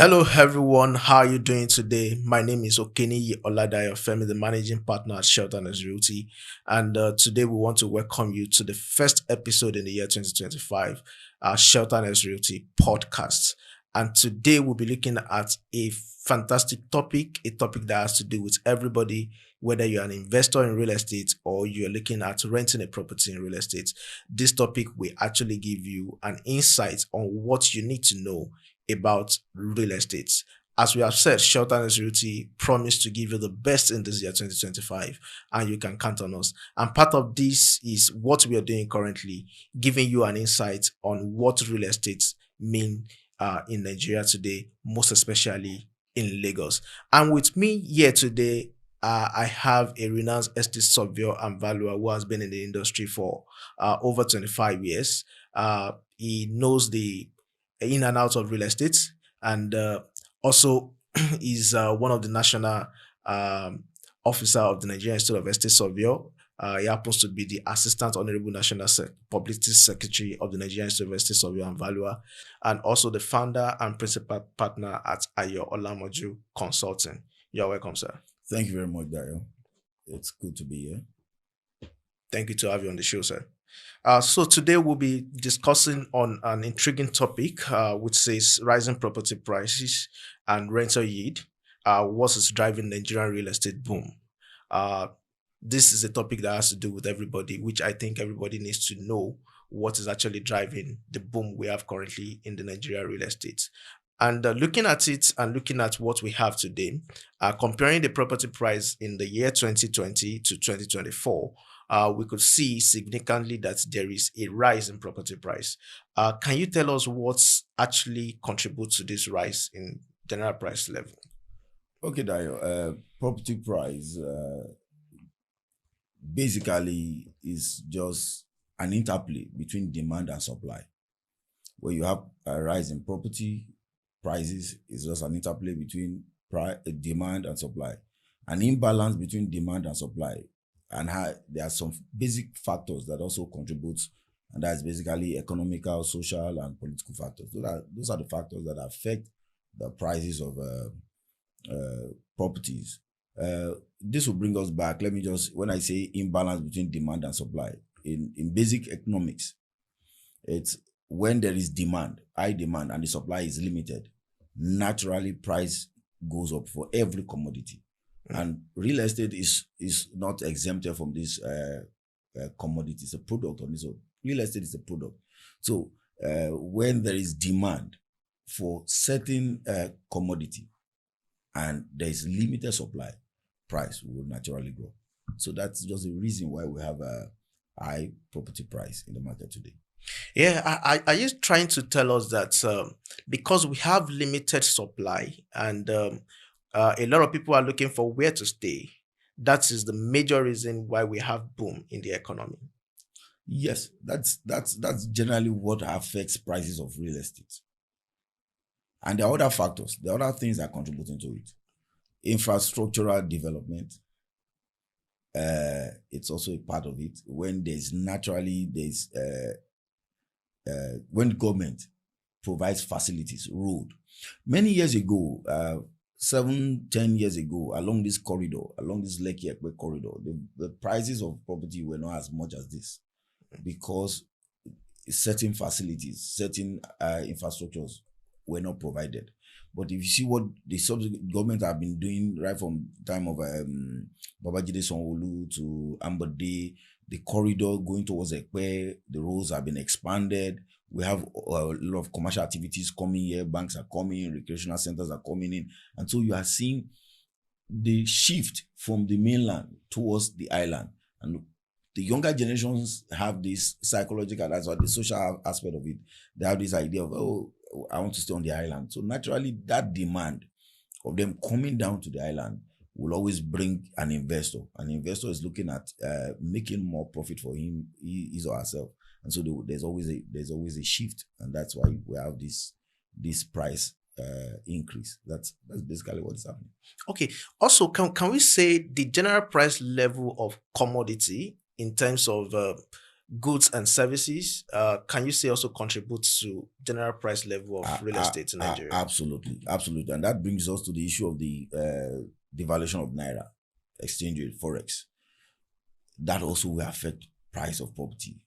Hello everyone, how are you doing today? My name is Okeniyi Oladayo Femi, the managing partner at Shelton Realty, and today we want to welcome you to the first episode in the year 2025, Shelton Realty podcast. And today we'll be looking at a fantastic topic, a topic that has to do with everybody, whether you're an investor in real estate or you're looking at renting a property in real estate. This topic will actually give you an insight on what you need to know about real estate. As we have said, Shelton Realty promised to give you the best in this year 2025, and you can count on us. And part of this is what we are doing currently, giving you an insight on what real estate mean in Nigeria today, most especially in Lagos. And with me here today, I have a renowned estate surveyor and valuer who has been in the industry for over 25 years. He knows the in and out of real estate, and also is one of the national um, officer of the Nigerian Institute of Estate Surveyor. He happens to be the Assistant Honorable National Publicity Secretary of the Nigerian Institute of Estate Surveyor and Valuer, and also the founder and principal partner at Ayo Olamoju Consulting. You're welcome, sir. Thank you very much, Dario. It's good to be here. Thank you to have you on the show, sir. So today we'll be discussing on an intriguing topic, which says rising property prices and rental yield. What is driving Nigerian real estate boom? This is a topic that has to do with everybody, which I think everybody needs to know what is actually driving the boom we have currently in the Nigerian real estate. And looking at it and looking at what we have today, comparing the property price in the year 2020 to 2024, we could see significantly that there is a rise in property price. Can you tell us what's actually contributes to this rise in general price level? Okay, Dario. Property price basically is just an interplay between demand and supply. Where you have a rise in property prices, is just an interplay between demand and supply. An imbalance between demand and supply, and there are some basic factors that also contribute, and that's basically economical, social, and political factors. Those are the factors that affect the prices of properties. This will bring us back. Let me just, when I say imbalance between demand and supply, in basic economics, it's when there is demand, high demand, and the supply is limited, naturally price goes up for every commodity. And real estate is not exempted from this commodity. It's a product on this. So real estate is a product. So when there is demand for certain commodity and there is limited supply, price will naturally grow. So that's just the reason why we have a high property price in the market today. Yeah, are you trying to tell us that because we have limited supply and a lot of people are looking for where to stay, that is the major reason why we have boom in the economy? Yes, that's generally what affects prices of real estate. And there are other factors, there are other things that are contributing to it. Infrastructural development, it's also a part of it. When when government provides facilities, road. Many years ago, 7-10 years ago, along this corridor, along this Lekki-Ekpe corridor, the prices of property were not as much as this, because certain facilities, certain infrastructures were not provided. But if you see what the government have been doing right from the time of Babajide Sanwo-Olu to Ambode, the corridor going towards Ekpe, the roads have been expanded. We have a lot of commercial activities coming here. Banks are coming, recreational centers are coming in. And so you are seeing the shift from the mainland towards the island. And the younger generations have this psychological, that's what the social aspect of it. They have this idea of, oh, I want to stay on the island. So naturally, that demand of them coming down to the island will always bring an investor. An investor is looking at making more profit for him, his or herself. And so there's always a shift, and that's why we have this price increase. That's basically what's happening. Okay. Also, can we say the general price level of commodity in terms of goods and services, can you say also contributes to general price level of real estate in Nigeria? Absolutely, absolutely, and that brings us to the issue of the devaluation of naira, exchange rate, forex. That also will affect price of property.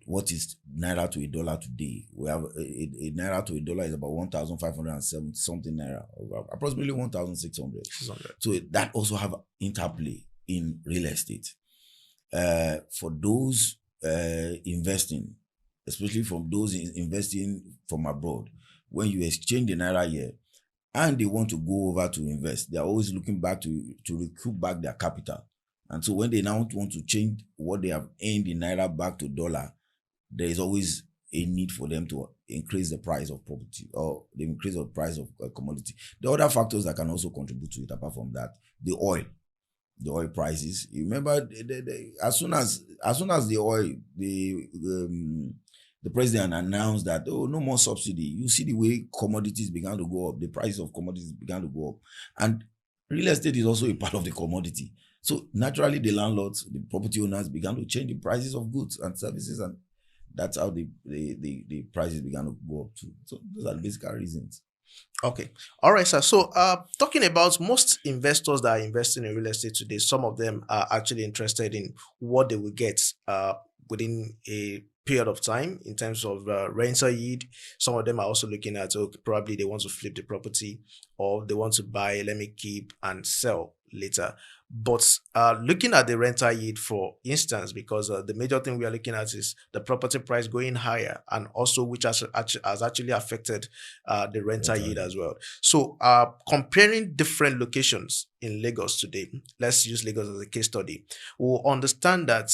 What is naira to a dollar today? We have a naira to a dollar is about 1,570 something naira, approximately 1,600. 600. So that also have interplay in real estate. For those investing, especially from those investing from abroad, when you exchange the naira here and they want to go over to invest, they are always looking back to recoup back their capital. And so when they now want to change what they have earned in naira back to dollar, there is always a need for them to increase the price of property or the increase of price of commodity. The other factors that can also contribute to it, apart from that, the oil prices. You remember, as soon as the oil, the president announced that, oh, no more subsidy, you see the way commodities began to go up, the price of commodities began to go up, and real estate is also a part of the commodity. So naturally, the landlords, the property owners began to change the prices of goods and services, and that's how the prices began to go up too. So those are the basic reasons. Okay. All right, sir. So, talking about most investors that are investing in real estate today, some of them are actually interested in what they will get within a period of time in terms of rental yield. Some of them are also looking at, okay, probably they want to flip the property or they want to buy, let me keep and sell later. But looking at the rental yield, for instance, because the major thing we are looking at is the property price going higher, and also which has actually affected the rental yield as well. So comparing different locations in Lagos today, let's use Lagos as a case study, we'll understand that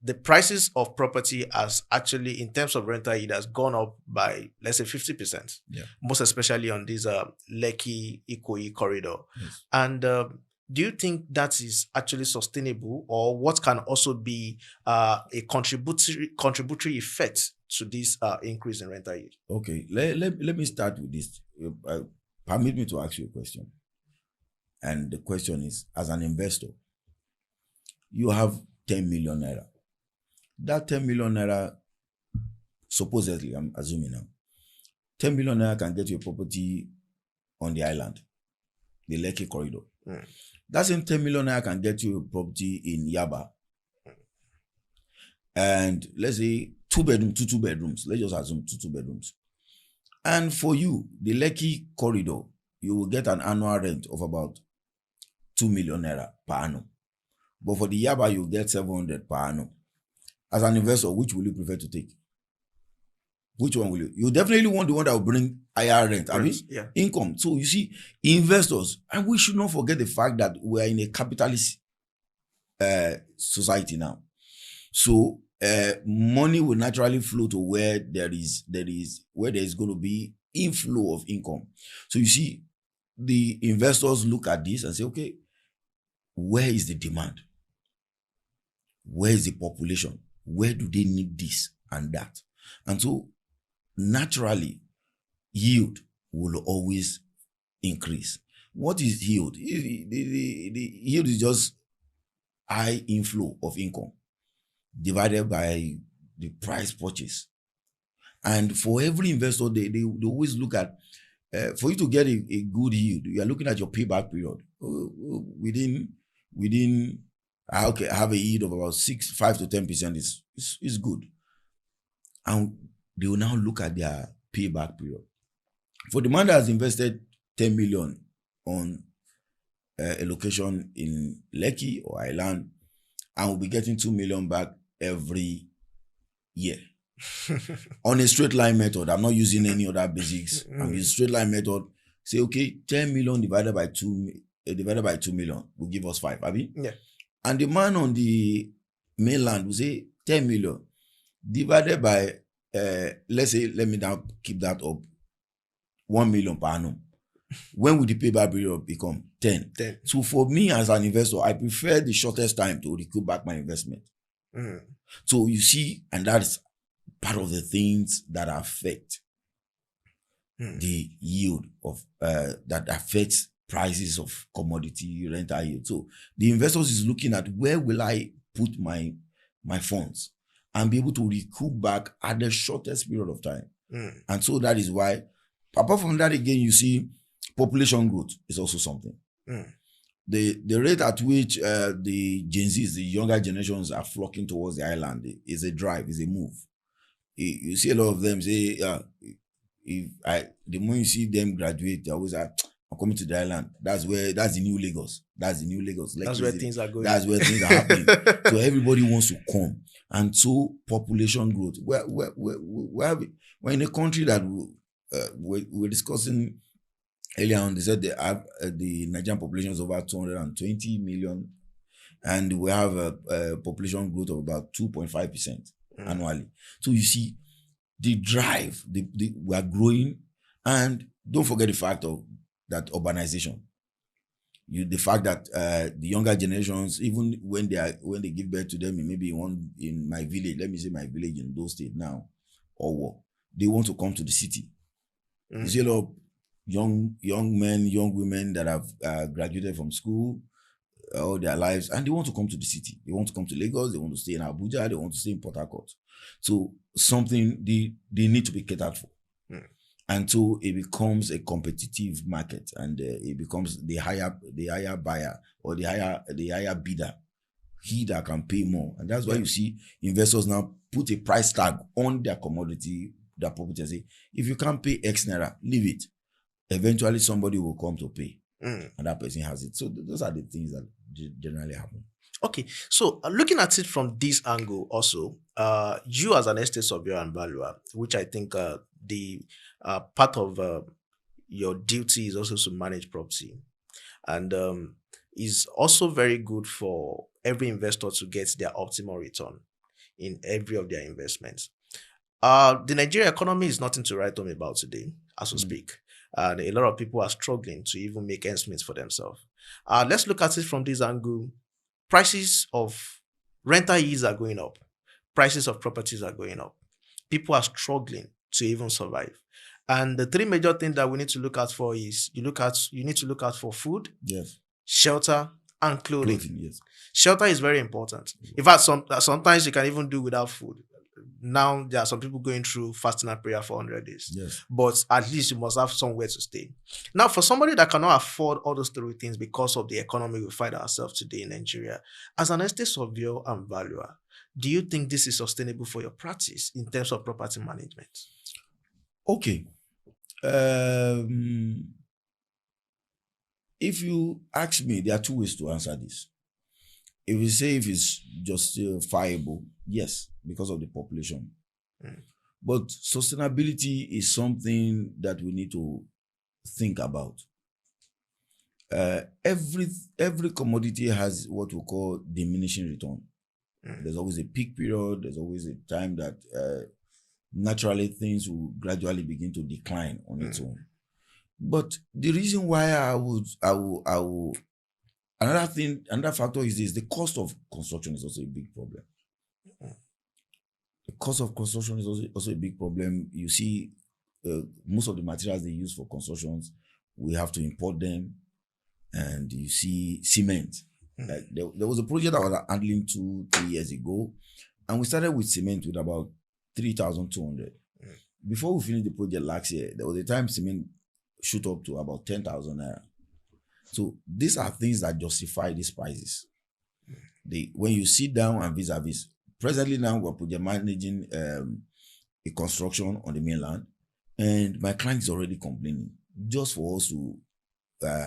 the prices of property has actually, in terms of rental yield, has gone up by, let's say, 50%. Yeah. Most especially on this Lekki Ikoyi corridor. Yes. And do you think that is actually sustainable, or what can also be a contributory effect to this increase in rental yield? Okay, let me start with this. Permit me to ask you a question. And the question is, as an investor, you have 10 million naira. That 10 million naira, supposedly, I'm assuming now, 10 million naira can get you a property on the island, the Lekki corridor. That same 10 million naira can get you a property in Yaba. And let's say two bedrooms. Let's just assume two bedrooms. And for you, the Lekki corridor, you will get an annual rent of about 2 million naira per annum. But for the Yaba, you get 700 per annum. As an investor, which will you prefer to take? Which one will you? You definitely want the one that will bring higher rent, Yeah. Income. So you see, investors, and we should not forget the fact that we are in a capitalist society now. So money will naturally flow to where there is going to be inflow of income. So you see, the investors look at this and say, okay, where is the demand? Where is the population? Where do they need this and that? And so naturally, yield will always increase. What is yield? The yield is just high inflow of income divided by the price purchase. And for every investor, they always look at, for you to get a good yield, you are looking at your payback period. Within okay, have a yield of about 5 to 10% is good. And they will now look at their payback period. For the man that has invested 10 million on a location in Lekki or Island, and will be getting 2 million back every year. On a straight line method, I'm not using any other basics. I'm using straight line method. Say, okay, 10 million divided by 2 million will give us 5, Abi? Yeah. And the man on the mainland will say 10 million divided by, let's say, let me now keep that up, 1 million per annum. When will the payback period become? 10. So for me as an investor, I prefer the shortest time to recoup back my investment. So you see, and that's part of the things that affect the yield of that affects prices of commodity, rental yield. So the investors is looking at, where will I put my funds? and be able to recoup back at the shortest period of time. Mm. And so that is why, apart from that, again, you see population growth is also something. Mm. The rate at which the Gen Zs, the younger generations, are flocking towards the island is a drive, is a move. You see a lot of them say, the moment you see them graduate, they always are, I'm coming to the island. That's the new Lagos. That's the new Lagos. Like, That's where things are going. That's where things are happening. So everybody wants to come. And so population growth. We're in a country that we're discussing earlier on. They said the Nigerian population is over 220 million. And we have a population growth of about 2.5% annually. So you see, the drive, we are growing, and don't forget the fact of that urbanization. The fact that the younger generations, even when they give birth to them, maybe in my village, let me say my village in those states now, or what, they want to come to the city. You see a lot of young men, young women that have graduated from school all their lives, and they want to come to the city. They want to come to Lagos. They want to stay in Abuja. They want to stay in Port Harcourt. So something they need to be catered for. And so it becomes a competitive market, and it becomes the higher buyer or the higher bidder, he that can pay more. And that's why you see investors now put a price tag on their commodity, their property, and say, if you can't pay X naira, leave it. Eventually somebody will come to pay, and that person has it. So those are the things that generally happen. Okay, so looking at it from this angle also, you as an estate surveyor and valuer, which I think the part of your duty is also to manage property, and is also very good for every investor to get their optimal return in every of their investments. The Nigerian economy is nothing to write home about today, as we speak. And a lot of people are struggling to even make ends meet for themselves. Let's look at it from this angle. Prices of rental yields are going up. Prices of properties are going up. People are struggling to even survive. And the three major things that we need to look out for is you need to look out for food, yes, shelter, and clothing. Yes. Shelter is very important. In fact, sometimes you can even do without food. Now there are some people going through fasting and prayer for 100 days. Yes. But at least you must have somewhere to stay. Now, for somebody that cannot afford all those three things because of the economy we find ourselves today in Nigeria, as an estate surveyor and valuer, do you think this is sustainable for your practice in terms of property management? Okay. If you ask me, there are two ways to answer this. If you say if it's justifiable, yes, because of the population. But sustainability is something that we need to think about. Every commodity has what we call diminishing return. There's always a peak period. There's always a time that naturally things will gradually begin to decline on its own. But the reason why I will another factor is this: the cost of construction is also a big problem. The cost of construction is also a big problem. You see, most of the materials they use for constructions, we have to import them. And you see cement. Like there was a project I was handling 2-3 years ago, and we started with cement with about 3,200. Before we finished the project last year, there was a time cement shoot up to about 10,000 naira. So these are things that justify these prices. When you sit down and vis-a-vis, presently now we're project managing a construction on the mainland, and my client is already complaining just for us to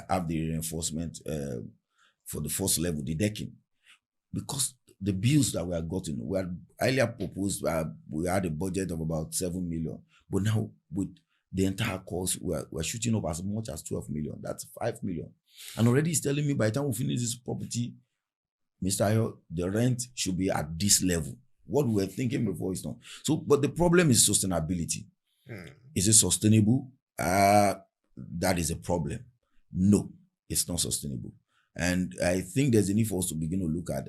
have the reinforcement for the first level, the decking, because the bills that we have gotten, we had earlier proposed, we had a budget of about 7 million, but now with the entire cost, we're shooting up as much as 12 million. That's 5 million. And already he's telling me by the time we finish this property, Mr. Ayo, the rent should be at this level. What we were thinking before is not. So, but the problem is sustainability. Is it sustainable? That is a problem. No, it's not sustainable. And I think there's a need for us to begin to look at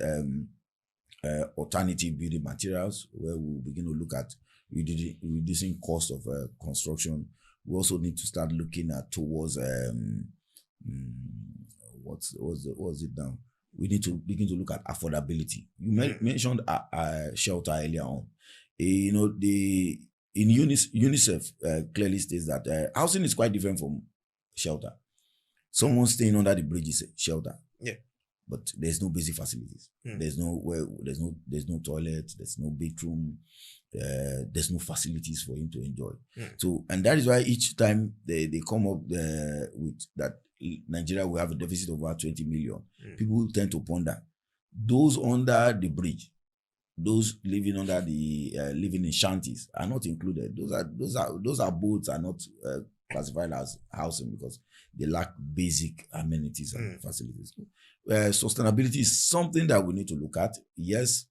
alternative building materials, where we'll begin to look at reducing cost of construction. We also need to start looking at towards what's it now? we need to begin to look at affordability. You mentioned shelter earlier on. The in UNICEF clearly states that housing is quite different from shelter. Someone staying under the bridge is shelter. Yeah. But there's no basic facilities. There's no toilet, there's no bedroom, there's no facilities for him to enjoy. So, and that is why each time they come up with that Nigeria will have a deficit of about 20 million, people tend to ponder those under the bridge, those living under the living in shanties are not included. Those are boats are not classified as housing because they lack basic amenities and facilities. Sustainability is something that we need to look at. Yes,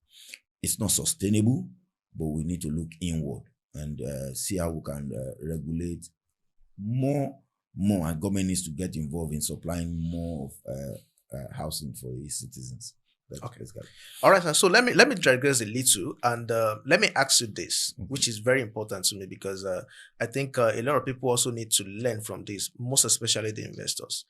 it's not sustainable, but we need to look inward and see how we can regulate more, and government needs to get involved in supplying more of housing for its citizens. Okay. All right. So let me digress a little and let me ask you this, which is very important to me because I think a lot of people also need to learn from this, most especially the investors.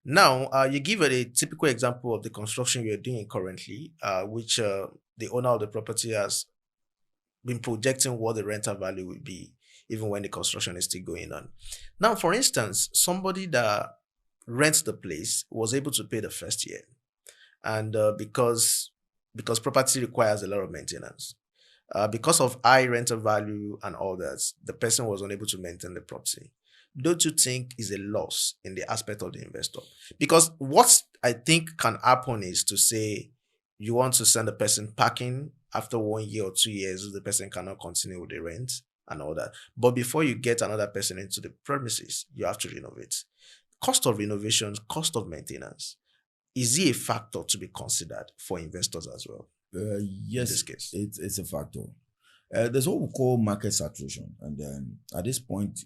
Now, you give a typical example of the construction you're doing currently, which the owner of the property has been projecting what the rental value will be, even when the construction is still going on. Now, for instance, somebody that rents the place was able to pay the first year. And because property requires a lot of maintenance, because of high rental value and all that, the person was unable to maintain the property. Don't you think is a loss in the aspect of the investor? Because what I think can happen is to say you want to send a person packing after 1 year or 2 years, the person cannot continue with the rent and all that. But before you get another person into the premises, you have to renovate. Cost of renovation, cost of maintenance. Is it a factor to be considered for investors as well? Yes, in this case, it's a factor. There's what we call market saturation, and at this point,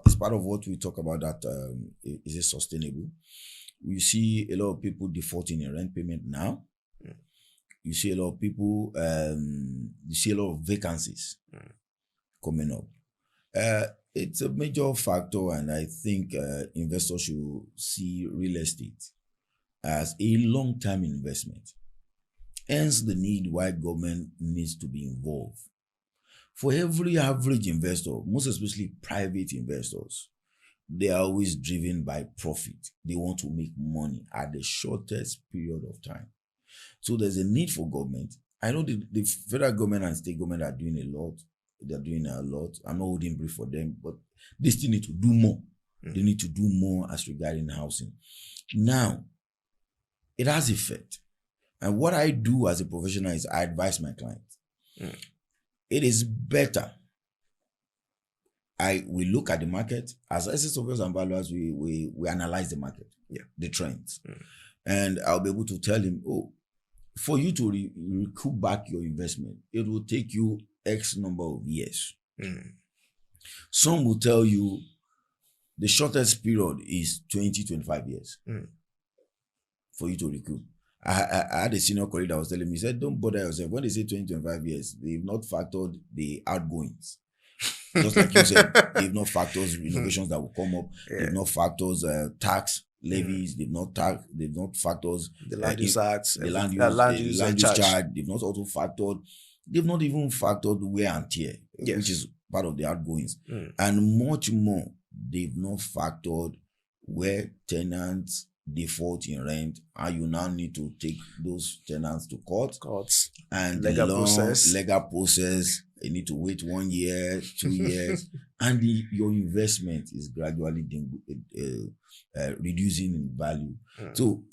it's part of what we talk about. That is it sustainable? We see a lot of people defaulting in rent payment now. You see a lot of people. You see a lot of vacancies coming up. It's a major factor, and I think investors should see real estate as a long-term investment. Hence the need why government needs to be involved. For every average investor, most especially private investors, they are always driven by profit. They want to make money at the shortest period of time. So there's a need for government. I know the federal government and state government are doing a lot. They're doing a lot. I'm not holding brief for them, but they still need to do more. They need to do more as regarding housing. Now, it has effect. And what I do as a professional is I advise my clients. It is better. We look at the market. As asset surveyors and valuers, we analyze the market, the trends. And I'll be able to tell him, for you to recoup back your investment, it will take you X number of years. Some will tell you the shortest period is 20-25 years for you to recoup. I had a senior colleague that was telling me, he said, don't bother yourself. When they say 20-25 years, they've not factored the outgoings. Just like you said, they've not factored renovations that will come up. They've not factored tax levies. They've not factored the land use act, the land use charge. They've not also factored. They've not even factored wear and tear, which is part of the outgoings, and much more. They've not factored where tenants default in rent, and you now need to take those tenants to courts and legal process. You need to wait 1 year, 2 years, and your investment is gradually reducing in value. So,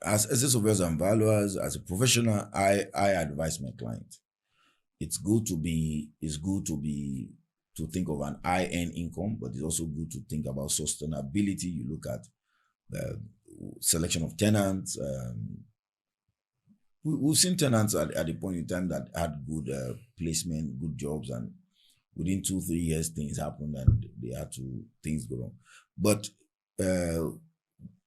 as asset surveyors and valuers, as a professional, I advise my client. It's good to think of an high-end income, but it's also good to think about sustainability. You look at the selection of tenants. We've seen tenants at the point in time that had good placement, good jobs, and within 2-3 years things happened and things go wrong. But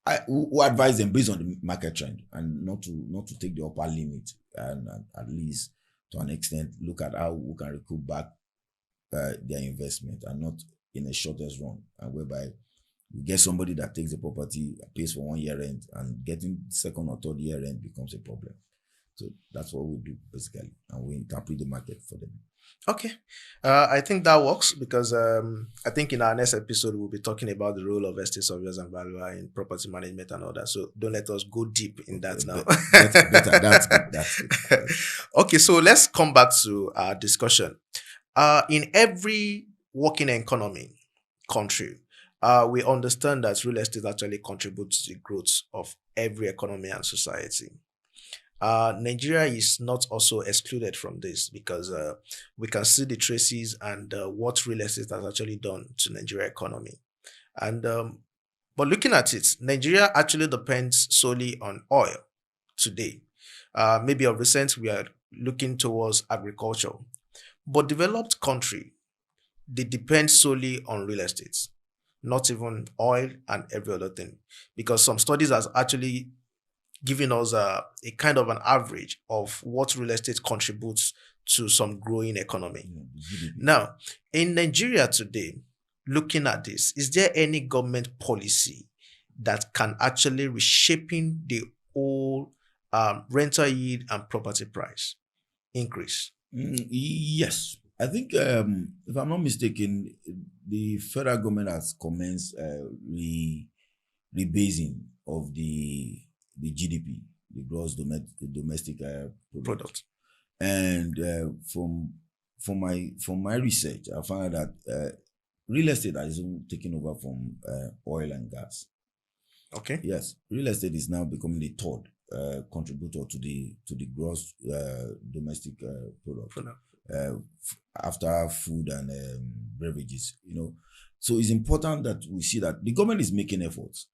I will advise them based on the market trend and not to take the upper limit, and at least to an extent look at how we can recoup back their investment, and not in a shortest run, and whereby You get somebody that takes the property, pays for 1 year rent, and getting second or third year rent becomes a problem. So that's what we do basically, and we interpret the market for them. Okay. I think that works because I think in our next episode, we'll be talking about the role of estate surveyors and valuer in property management and all that. So don't let us go deep in that now. Better. That's good. That's good. Okay, so let's come back to our discussion. In every working economy country, we understand that real estate actually contributes to the growth of every economy and society. Nigeria is not also excluded from this because we can see the traces and what real estate has actually done to Nigeria economy. And but looking at it, Nigeria actually depends solely on oil today. Maybe of recent we are looking towards agriculture, but developed country they depend solely on real estate, not even oil and every other thing, because some studies has actually giving us a kind of an average of what real estate contributes to some growing economy. Now, in Nigeria today, looking at this, is there any government policy that can actually reshaping the whole rental yield and property price increase? Yes. I think, if I'm not mistaken, the federal government has commenced rebasing of the GDP, the gross domestic product. And from my research, I found that real estate is taking over from oil and gas. Okay. Yes, real estate is now becoming the third contributor to the gross domestic product. After food and beverages, so it's important that we see that the government is making efforts.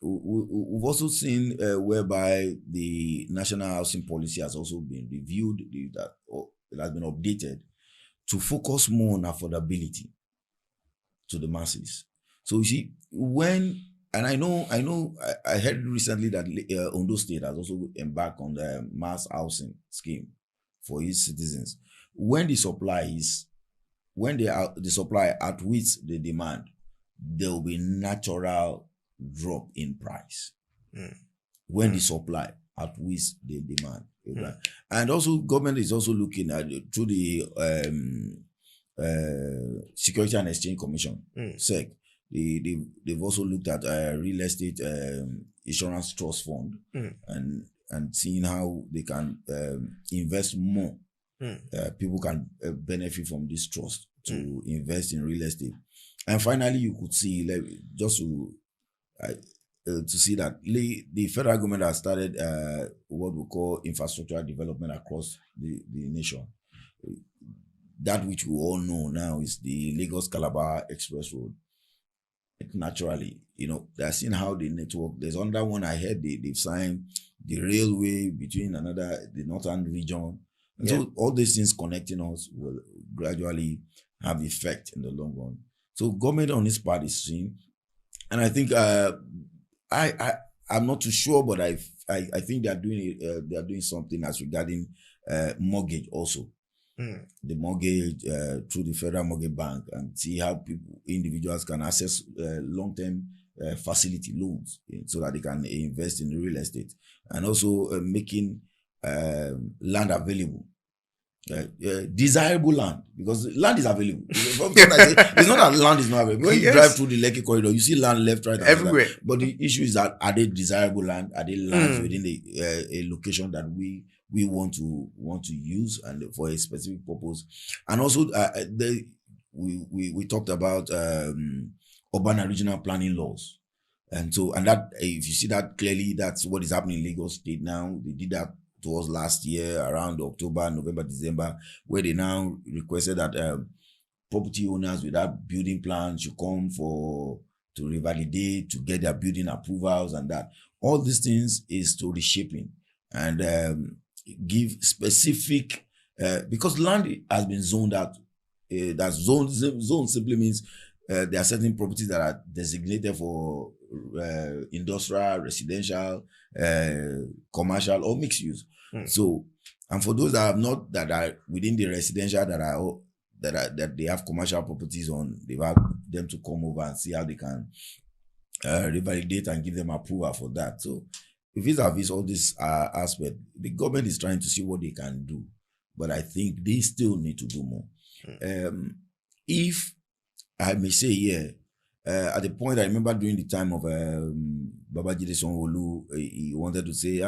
We've also seen whereby the national housing policy has also been reviewed, that it has been updated to focus more on affordability to the masses. So you see, I heard recently that Ondo State has also embarked on the mass housing scheme for its citizens. When the supply outweighs the demand, there will be natural drop in price. When the supply outweighs the demand. And also government is also looking at through the Security and Exchange Commission, SEC. They've also looked at real estate insurance trust fund and seeing how they can invest more. People can benefit from this trust to invest in real estate. And finally, you could see, just to see that the federal government has started what we call infrastructure development across the nation. That which we all know now is the Lagos Calabar Express Road. Naturally, they're seeing how the network. There's another one I heard they've signed the railway between the northern region. And so all these things connecting us will gradually have effect in the long run. So government on this part is seeing, and I think I'm not too sure, but I think they are doing something as regarding mortgage also. The mortgage through the Federal Mortgage Bank, and see how individuals can access long-term facility loans so that they can invest in real estate, and also making land available. Desirable land, because land is available. It's not that land is not available. When you drive through the Lekki corridor, you see land left, right, and everywhere. But the issue is that, are they desirable land? Are they lands within a location that we want to use and for a specific purpose? And also, we talked about urban and regional planning laws, and that, if you see that clearly, that's what is happening in Lagos State now. They did that towards last year around October, November, December, where they now requested that property owners without building plans should come to revalidate, to get their building approvals, and that. All these things is to reshaping and give specific, because land has been zoned out. That zone simply means there are certain properties that are designated for industrial, residential, commercial, or mixed use. So, and for those that are within the residential that they have commercial properties on, they them to come over and see how they can revalidate and give them approval for that. So vis-a-vis all this aspect, the government is trying to see what they can do, but I think they still need to do more. If I may say here, at the point I remember during the time of Babajide Sanwo-Olu, he wanted to say,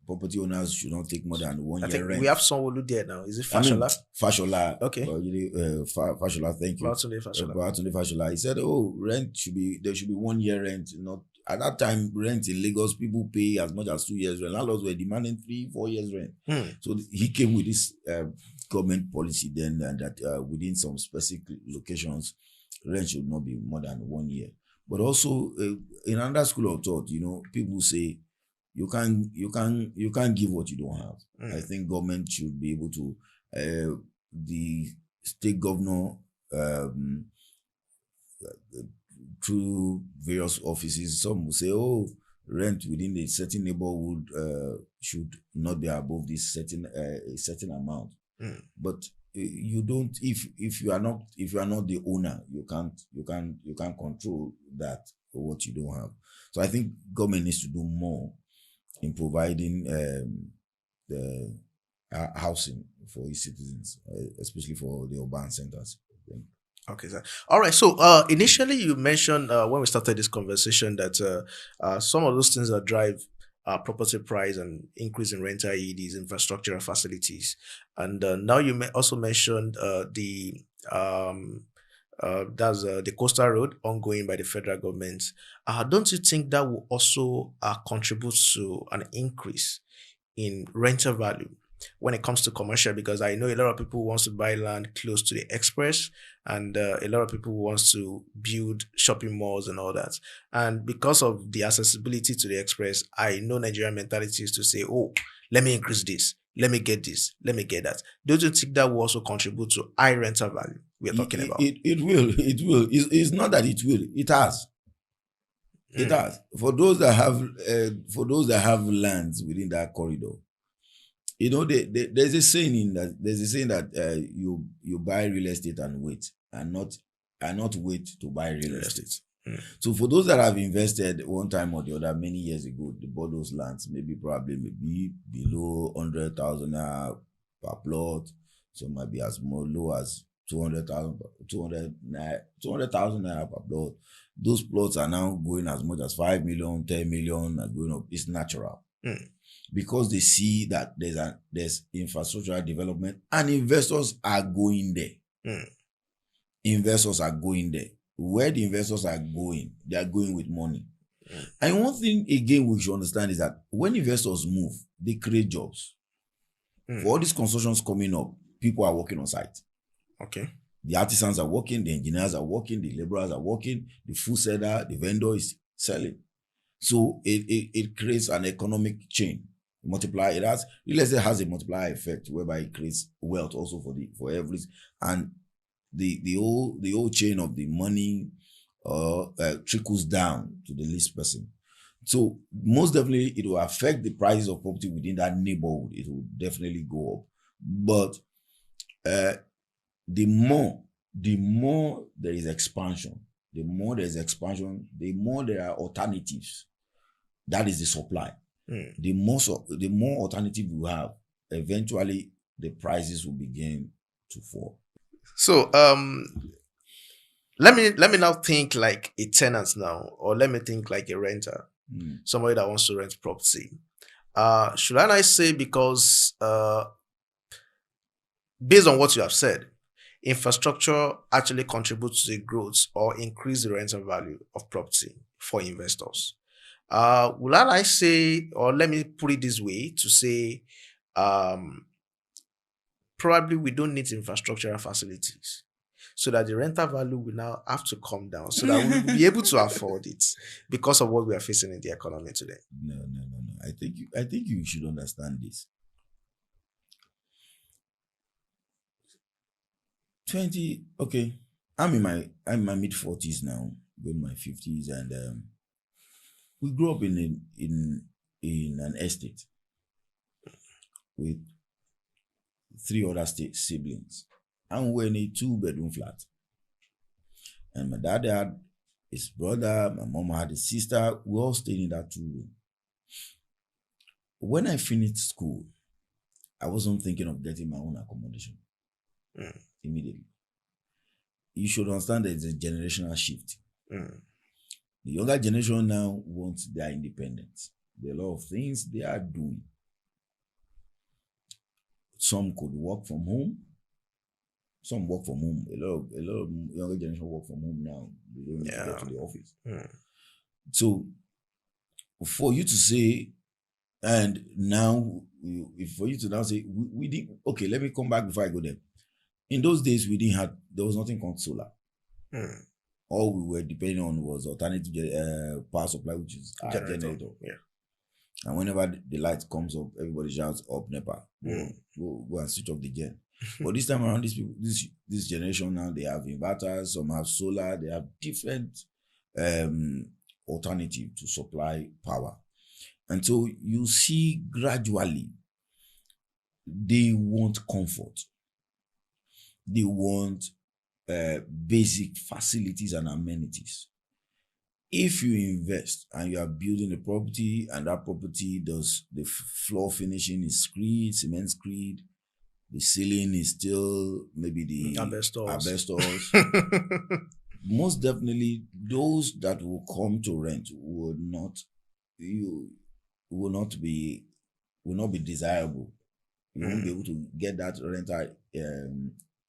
property owners should not take more than 1 year rent. We have Sanwo-Olu there now. Is it Fashola? Fashola. Okay. Fashola, thank you. Babatunde Fashola. He said, there should be 1 year rent. Not at that time, rent in Lagos, people pay as much as 2 years rent. Landlords were demanding 3-4 years rent. So he came with this government policy then, and that within some specific locations, rent should not be more than 1 year. But also, in another school of thought, people say, you can't give what you don't have. I think government should be able to, the state governor, through various offices, some will say, rent within a certain neighborhood should not be above this certain amount. But you don't, if you are not the owner, you can't control that or what you don't have. So I think government needs to do more in providing the housing for its citizens, especially for the urban centers. Okay, sir. All right. So initially you mentioned when we started this conversation that some of those things that drive property price and increase in rental yield is infrastructural facilities. And now you also mentioned that's the coastal road ongoing by the federal government. Don't you think that will also contribute to an increase in rental value when it comes to commercial? Because I know a lot of people wants to buy land close to the express, and a lot of people wants to build shopping malls and all that. And because of the accessibility to the express, I know Nigerian mentality is to say, let me increase this, let me get this, let me get that. Don't you think that will also contribute to high rental value we're talking about? It will. It's not that it will. It has. It has. For those that have lands within that corridor, there's a saying that you buy real estate and wait, and not wait to buy real estate. So for those that have invested one time or the other many years ago, they bought those lands, maybe below 100,000 per plot. So might be as low as 200,000 naira per plot. Those plots are now going as much as 5 million, 10 million, are going up. It's natural. Because they see that there's infrastructural development and investors are going there. Investors are going there. Where the investors are going, they are going with money. And one thing again we should understand is that when investors move, they create jobs. For all these constructions coming up, people are working on site. Okay. The artisans are working, the engineers are working, the laborers are working, the food seller, the vendor is selling. So it creates an economic chain. Multiply it has real estate has a multiplier effect whereby it creates wealth also for every, and the whole chain of the money trickles down to the least person. So most definitely it will affect the prices of property within that neighborhood. It will definitely go up. But the more there is expansion, the more there are alternatives. That is the supply. The more alternative you have, eventually the prices will begin to fall. So let me now think like a tenant now, or let me think like a renter, somebody that wants to rent property. Should I say, because based on what you have said, infrastructure actually contributes to the growth or increase the rental value of property for investors? Will I say, or let me put it this way, to say probably we don't need infrastructural facilities, so that the rental value will now have to come down so that we will be able to afford it because of what we are facing in the economy today. No. I think you should understand this. I'm in my mid-40s now, going my 50s, and we grew up in an estate with 3 other siblings, and we're in a 2-bedroom flat. And my dad had his brother, my mom had a sister. We all stayed in that 2 room. When I finished school, I wasn't thinking of getting my own accommodation Mm. immediately. You should understand there's a generational shift. Mm. The younger generation now wants their independence. There are a lot of things they are doing. Some could work from home. Some work from home. A lot of younger generation work from home now. They don't need to get Yeah. to the office. Mm. So for you to say, and now for you to now say we did okay, let me come back before I go there. In those days, there was nothing called solar. Mm. All we were depending on was alternative power supply, which is our generator. Yeah. And whenever the light comes up, everybody shouts up NEPA. Mm. Go and switch off the gen. But this time around, these people, this generation now, they have inverters, some have solar, they have different alternative to supply power. And so you see gradually they want comfort. They want basic facilities and amenities. If you invest and you are building a property and that property does the floor finishing is screed, cement screed, the ceiling is still maybe the asbestos. Most definitely, those that will come to rent will not be desirable. You won't be able to get that rental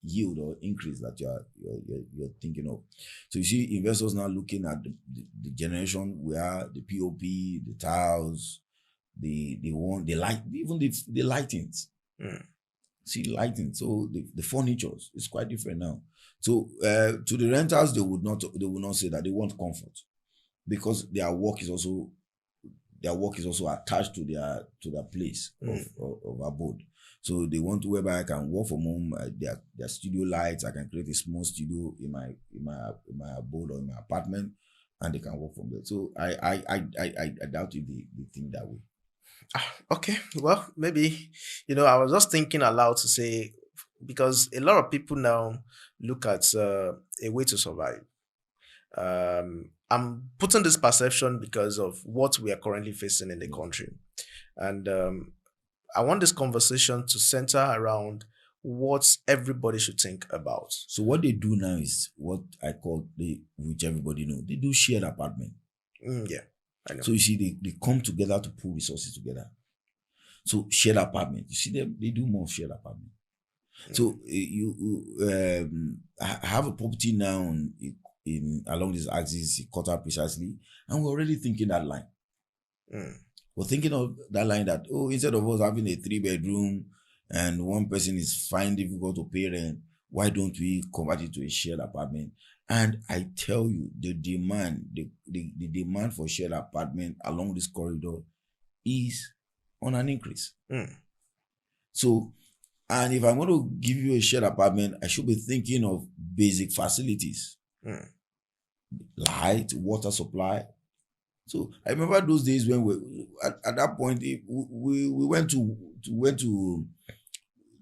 yield or increase that you're thinking of. So you see investors now looking at the generation where the POP, the tiles, the light, even the lightings. Mm. See lighting. So the furnitures is quite different now. So to the renters, they would not say that they want comfort, because their work is also attached to their place of abode. So they want to whereby I can work from home. Their studio lights. I can create a small studio in my abode or in my apartment, and they can work from there. So I doubt if they think that way. Okay, well, maybe, I was just thinking aloud to say, because a lot of people now look at a way to survive. I'm putting this perception because of what we are currently facing in the country. And I want this conversation to center around what everybody should think about. So what they do now is what I call which everybody know. They do shared apartment. Yeah, I know. So you see, they come together to pool resources together. So shared apartment, you see them, they do more shared apartment. So I have a property now in along this axis, quarter precisely, and we're already thinking that line. We're thinking of that line that, instead of us having a 3-bedroom and one person is finding difficult to pay rent, why don't we convert it to a shared apartment? And I tell you, the demand for shared apartment along this corridor is on an increase. So, and if I'm going to give you a shared apartment, I should be thinking of basic facilities, light, water supply. So I remember those days when we at that point we went to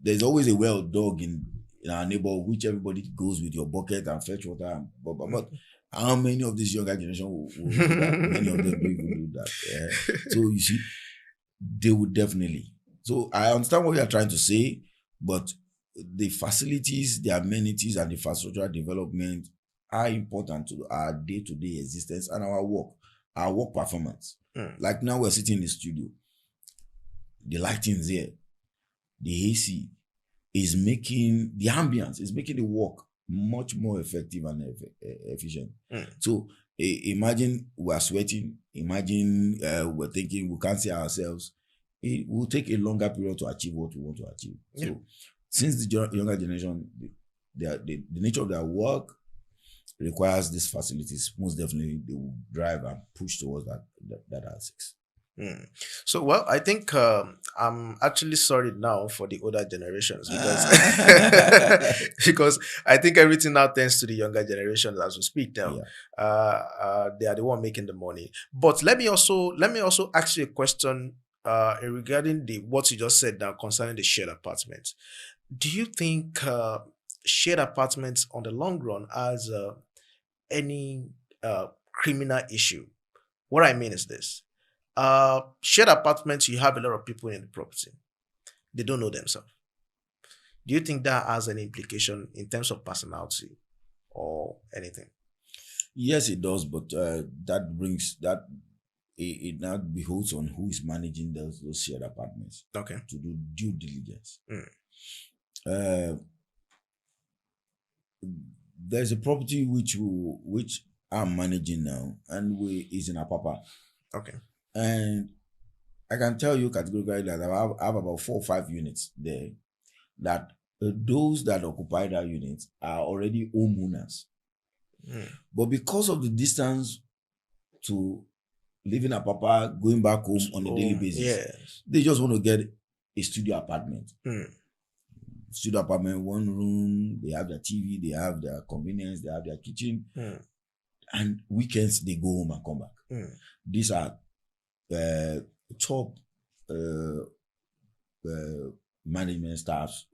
there's always a well dog in our neighborhood, which everybody goes with your bucket and fetch water and but how many of this younger generation will do that? Many of them don't even do that. Yeah. So you see, they would definitely. So I understand what you are trying to say, but the facilities, the amenities, and the infrastructural development are important to our day-to-day existence and our work performance. Like now we're sitting in the studio. The lighting is here. The AC is making the ambience, is making the work much more effective and efficient. So imagine we're sweating. Imagine we're thinking we can't see ourselves. It will take a longer period to achieve what we want to achieve. Yeah. So since the younger generation, the nature of their work requires these facilities, most definitely they will drive and push towards that aspect. So, well, I think I'm actually sorry now for the older generations because because I think everything now tends to the younger generations as we speak now. Yeah. They are the one making the money. But let me also ask you a question regarding what you just said now concerning the shared apartments. Do you think shared apartments on the long run has any criminal issue. What I mean is this: shared apartments, you have a lot of people in the property. They don't know themselves. Do you think that has any implication in terms of personality or anything? Yes, it does, but that brings that it now beholds on who is managing those shared apartments Okay. to do due diligence. Mm. Uh, there's a property which I'm managing now, and we is in Apapa, Okay. and I can tell you categorically that I have about 4 or 5 units there that those that occupy that unit are already homeowners. Mm. But because of the distance to living at Papa, going back home on a daily basis, Yes. they just want to get a studio apartment. Mm. Studio apartment, one room, they have their TV, they have their convenience, they have their kitchen, Mm. and weekends they go home and come back. Mm. These are top management staffs,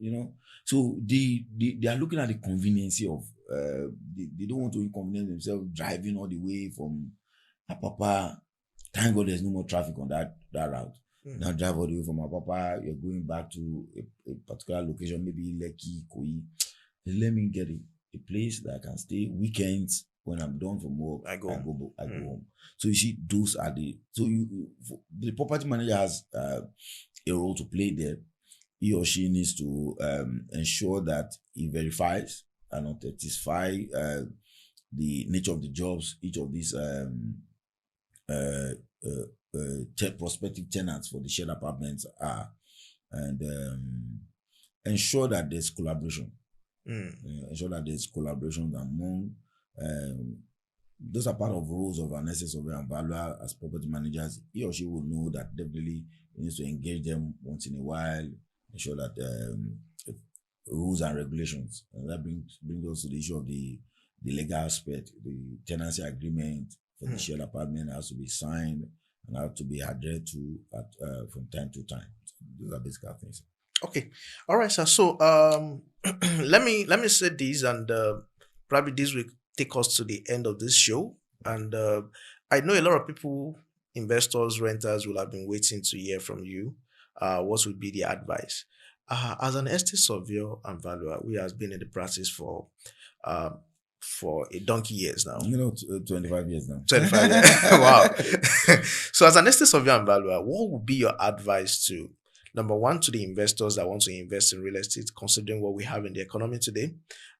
So they are looking at the convenience of they don't want to inconvenience themselves driving all the way from Apapa. Thank God there's no more traffic on that route. Mm. Now drive all the way from Apapa, you're going back to a particular location, maybe Lekki, Koi. Let me get a place that I can stay weekends. When I'm done from work, I go home. So you see, those are the property manager has a role to play there. He or she needs to ensure that he verifies and authentify the nature of the jobs each of these prospective tenants for the shared apartments are, and ensure that there's collaboration. Ensure that there's collaboration among those are part of roles of an asset surveyor and valuer as property managers. He or she will know that definitely he needs to engage them once in a while, ensure that rules and regulations. And that brings us to the issue of the legal aspect. The tenancy agreement for the shared apartment has to be signed and have to be adhered to from time to time. Those are basic things. Okay. All right, sir. So let me say this, and probably this will take us to the end of this show. And I know a lot of people, investors, renters, will have been waiting to hear from you. What would be the advice? As an estate surveyor and valuer, we has been in the practice for a donkey years now. 25 years now. 25 years. Wow. So as an estate surveyor and valuer, what would be your advice to, number one, to the investors that want to invest in real estate, considering what we have in the economy today,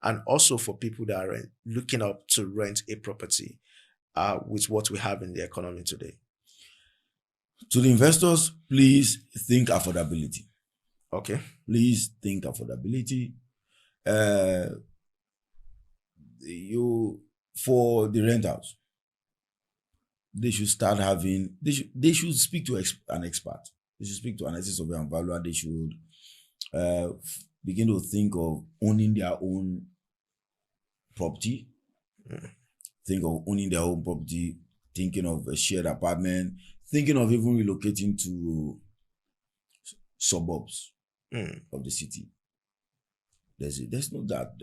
and also for people that are looking up to rent a property with what we have in the economy today? To the investors, please think affordability. Okay. Please think affordability. For the rentals, they should start having. They should speak to an expert. They should speak to an asset surveyor and valuer. They should begin to think of owning their own property. Think of owning their own property. Thinking of a shared apartment. Thinking of even relocating to suburbs of the city. There's no doubt.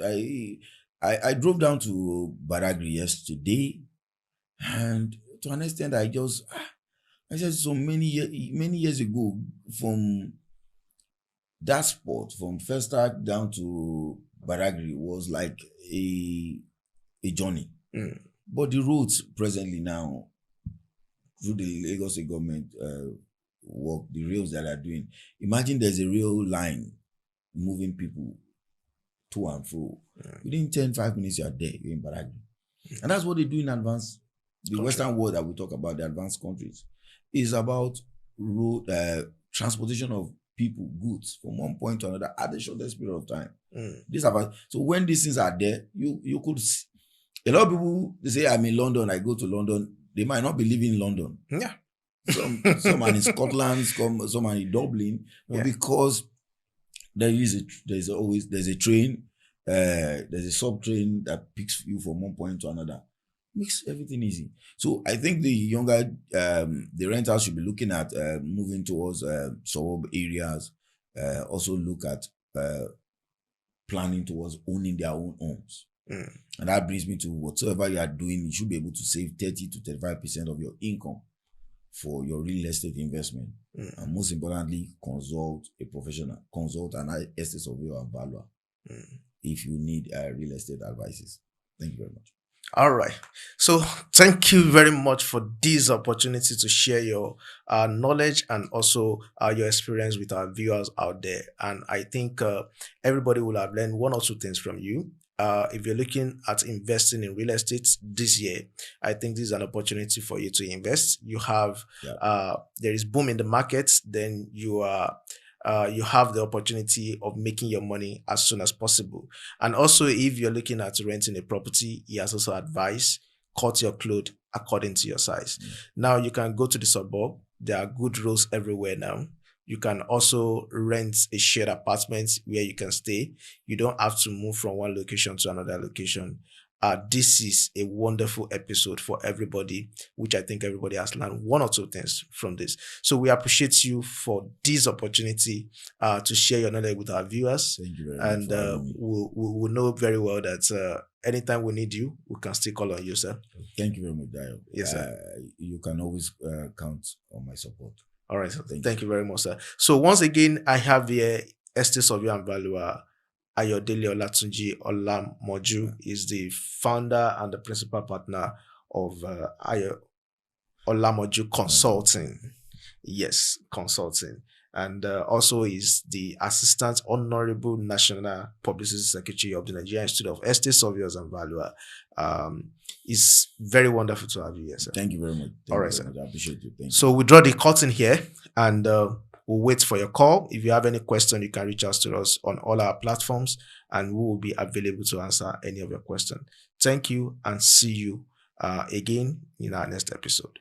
I drove down to Badagry yesterday, and to an extent, I said so many years ago, from that spot, from Festac down to Badagry, was like a journey. But the roads presently now, through the Lagos State government work, the rails that are doing, imagine there's a rail line moving people to and fro. Within 5 minutes, you are there, you're in Badagry. And that's what they do in advanced. The Western world that we talk about, the advanced countries, is about road transportation of people, goods from one point to another at the shortest period of time. So when these things are there, you could see. A lot of people, they say, I'm in London, I go to London. They might not be living in London. Yeah. Some are in Scotland, some are in Dublin, but because there's a train, there's a sub train that picks you from one point to another, makes everything easy. So I think the younger the renters should be looking at moving towards suburb areas. Also look at planning towards owning their own homes. Mm. And that brings me to whatsoever you are doing, you should be able to save 30 to 35% of your income for your real estate investment. Mm. And most importantly, consult a professional, consult an estate surveyor and valuer if you need real estate advices. Thank you very much. All right. So thank you very much for this opportunity to share your knowledge and also your experience with our viewers out there. And I think everybody will have learned one or two things from you. If you're looking at investing in real estate this year, I think this is an opportunity for you to invest. You have there is boom in the market, then you have the opportunity of making your money as soon as possible. And also, if you're looking at renting a property, he has also advised cut your clothes according to your size. Now, you can go to the suburb. There are good roads everywhere now. You can also rent a shared apartment where you can stay. You don't have to move from one location to another location. This is a wonderful episode for everybody, which I think everybody has learned one or two things from this. So we appreciate you for this opportunity to share your knowledge with our viewers. Thank you very And much. we know very well that anytime we need you, we can still call on you, sir. Thank you very much, Dio. Yes, sir. You can always count on my support. All right, sir. Thank you very much, sir. So once again, I have here estate surveyor and valuer Ayodele Olatunji Olamoju. Is the founder and the principal partner of Olamoju Consulting. Yes, consulting. And also is the Assistant Honorable National Publicity Secretary of the Nigerian Institute of Estate Surveyors and Valuer. It's very wonderful to have you here, sir. Thank you very much. All right, sir. I appreciate you. Thank you. So we draw the curtain here, and we'll wait for your call. If you have any question, you can reach out to us on all our platforms, and we will be available to answer any of your questions. Thank you, and see you again in our next episode.